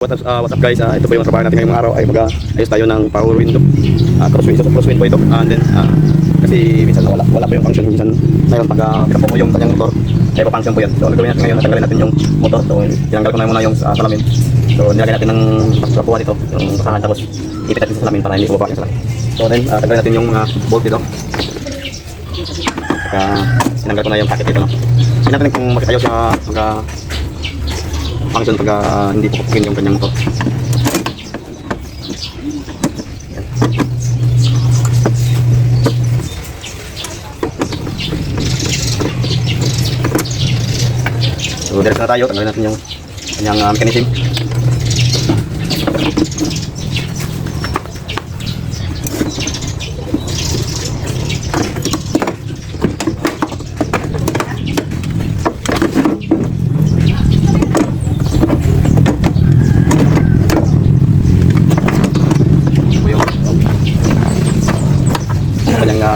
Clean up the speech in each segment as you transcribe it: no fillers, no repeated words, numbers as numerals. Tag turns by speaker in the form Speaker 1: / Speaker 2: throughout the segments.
Speaker 1: What's up guys, ito po yung trabaho natin ngayong araw ay mag-ayos tayo ng power window, cross wind po ito, and then kasi minsan wala po yung function, minsan ngayon pag pinapok mo yung kanyang motor ay pa-function po yan. So gagawin natin ngayon, natanggalin natin yung motor. So tinanggal ko na muna yung salamin, so nilagay natin ng pakuha dito, yung basahan, tapos ipit natin sa salamin para hindi bumaba yung salamin. So then tanggalin natin yung mga bolt dito, saka tinanggal ko na yung packet dito, no? Tingnan natin kung makikayos siya function pag hindi po pupukin yung kanyang motor. So direct na tayo, tanggalin natin yung kanyang mechanism.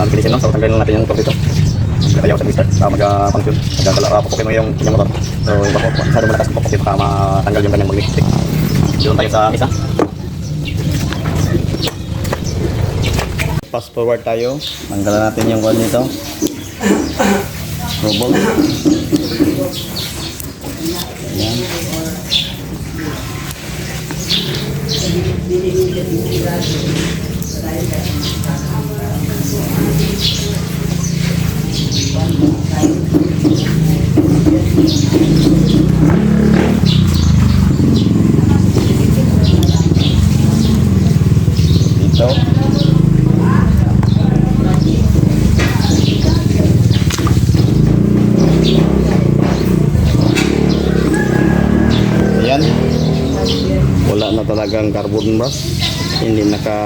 Speaker 1: Mechanism, no? So tanggalin natin yung motor dito. Ayaw sa twister para mag-function. Pupukin mo yung kanyang motor. So masyado malakas ang pupukin para matanggal yung kanyang magnetic stick. Doon tayo sa isa. Fast forward tayo. Tanggalan natin yung wall nito. Robot. Ayan. Dito. Ayan. Wala na talagang carbon brush. Hindi naka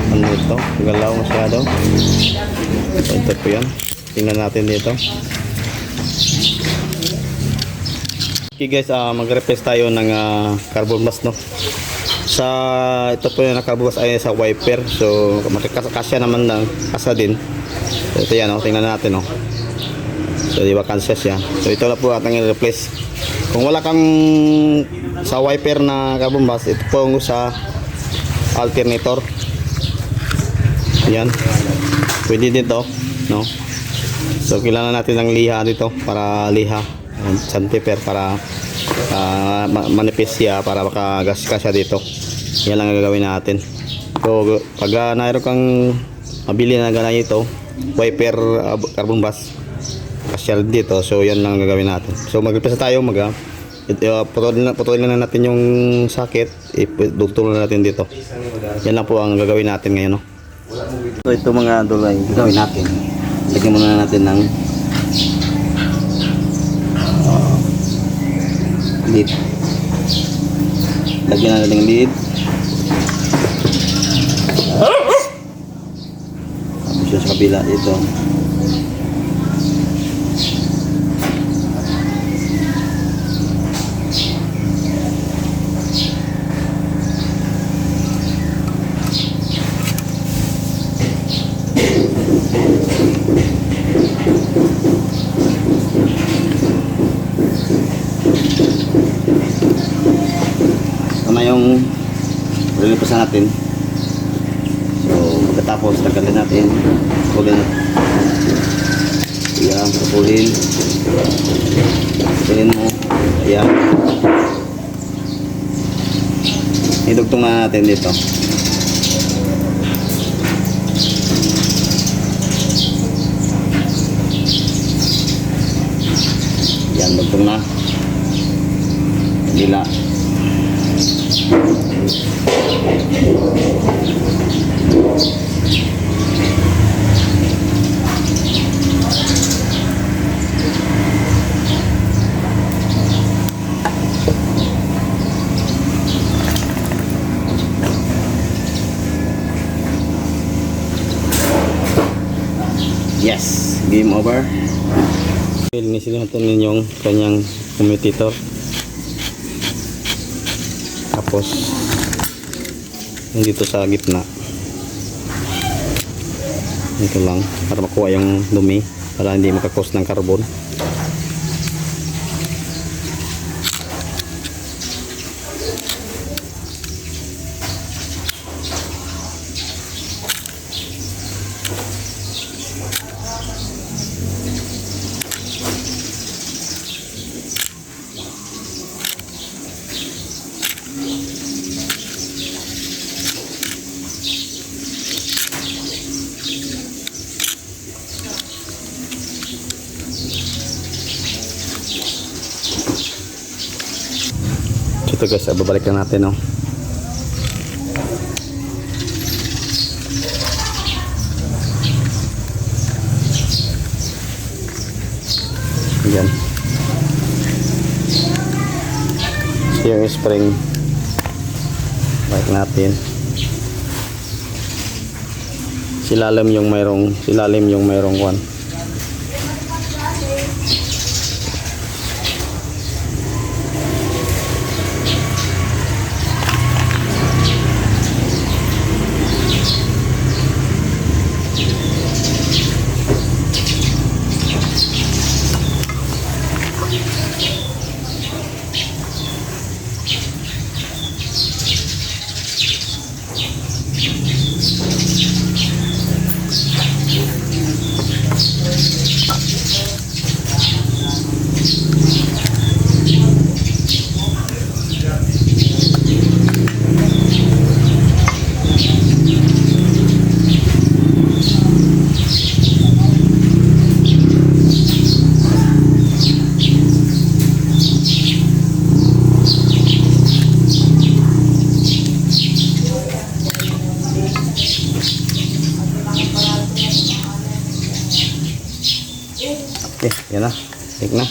Speaker 1: ano ito, galaw masyado. So, ito po yan. Tingnan natin dito. Okay guys, mag-replace tayo ng carbon brush, no? Sa ito po yung carbon brush ay sa wiper. So makakasya naman lang, kasa din. So, ito yan, no? Tingnan natin, no? So di ba kasya siya. So ito na po ating i-replace. Kung wala kang sa wiper na carbon brush, ito po sa alternator. Yan, pwede dito, no? So kailangan natin ng liha dito, para liha sandpaper para manipis siya, para makagasgas siya dito. Yan lang ang gagawin natin. So pag nairo kang mabili na ganito wiper carbon brush kasya dito, so yan lang ang gagawin natin. So mag-replace tayo, putulin na natin yung socket, idugtong na natin dito. Yan lang po ang gagawin natin ngayon, no? So ito mga dulay, gagawin natin. Lagyan muna natin ng lid. Lagyan natin ng lid. Tapos siya sa kabila dito. Yung lilipasan natin. So pagkatapos tanggalin natin, pupulin mo, ayan, idugtong na natin dito. Yan, dugtong na gila. Yes, game over. Linisin natin yung kanyang commutator. Tapos yung dito sa gitna, ito lang para makuha yung dumi, para hindi makakos ng carbon. Ito guys, babalik na natin, no. Ayan. Yung spring. Balik natin. Silalim yung mayroong one. Okay, yan na. Take na.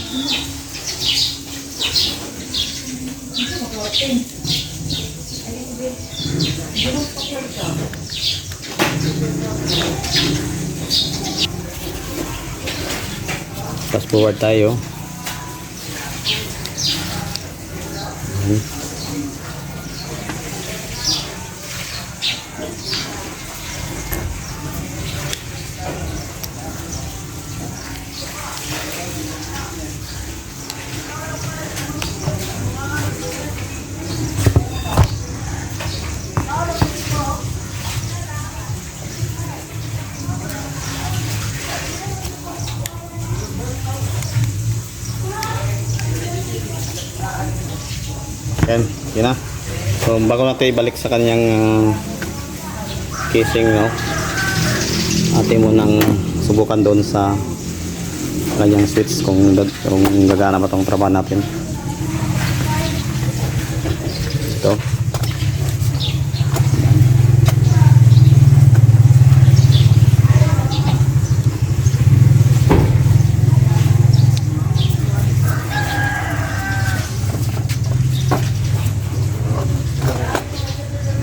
Speaker 1: Fast forward tayo. Yan, yun na. So bago natin ibalik sa kanyang casing, no, atin mo nang subukan doon sa kanyang switch kung gagana ba itong trabaho natin. Ito.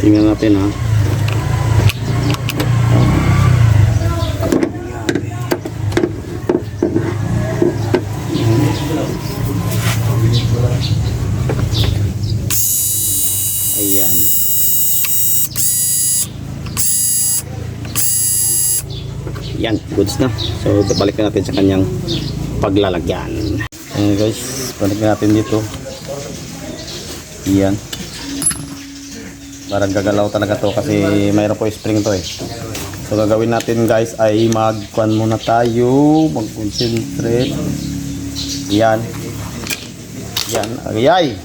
Speaker 1: Tingnan natin, ha. Ayan. Yan, goods na. So balik natin sa kanyang paglalagyan. Ayan guys, balik natin dito. Yan. Parang gagalaw talaga to kasi mayroon po spring to, eh. So gagawin natin guys ay mag-kuan muna tayo, mag-concentrate. Yan. Yan, agay.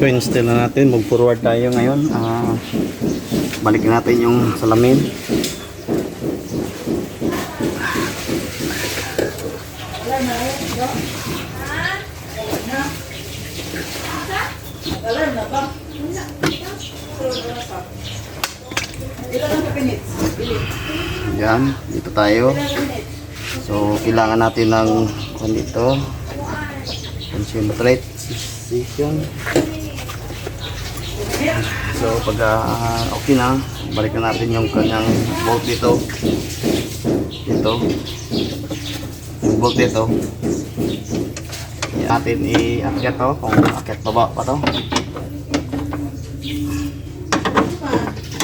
Speaker 1: So install na natin, mag-forward tayo ngayon. Balikin natin yung salamin. Yan, dito tayo. So kailangan natin ng dito concentrate session. So pag okay na, balikan natin yung kanyang bolt dito. Yung bolt dito. Natin i-akyat to, kung akyat baba pa to.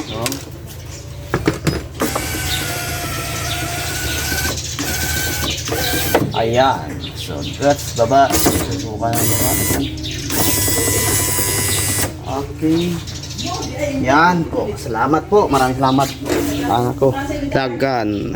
Speaker 1: So, ayan. So that's baba. Susukan ng baba. Okay. Yan po. Salamat po. Maraming salamat. Ako. Dagan.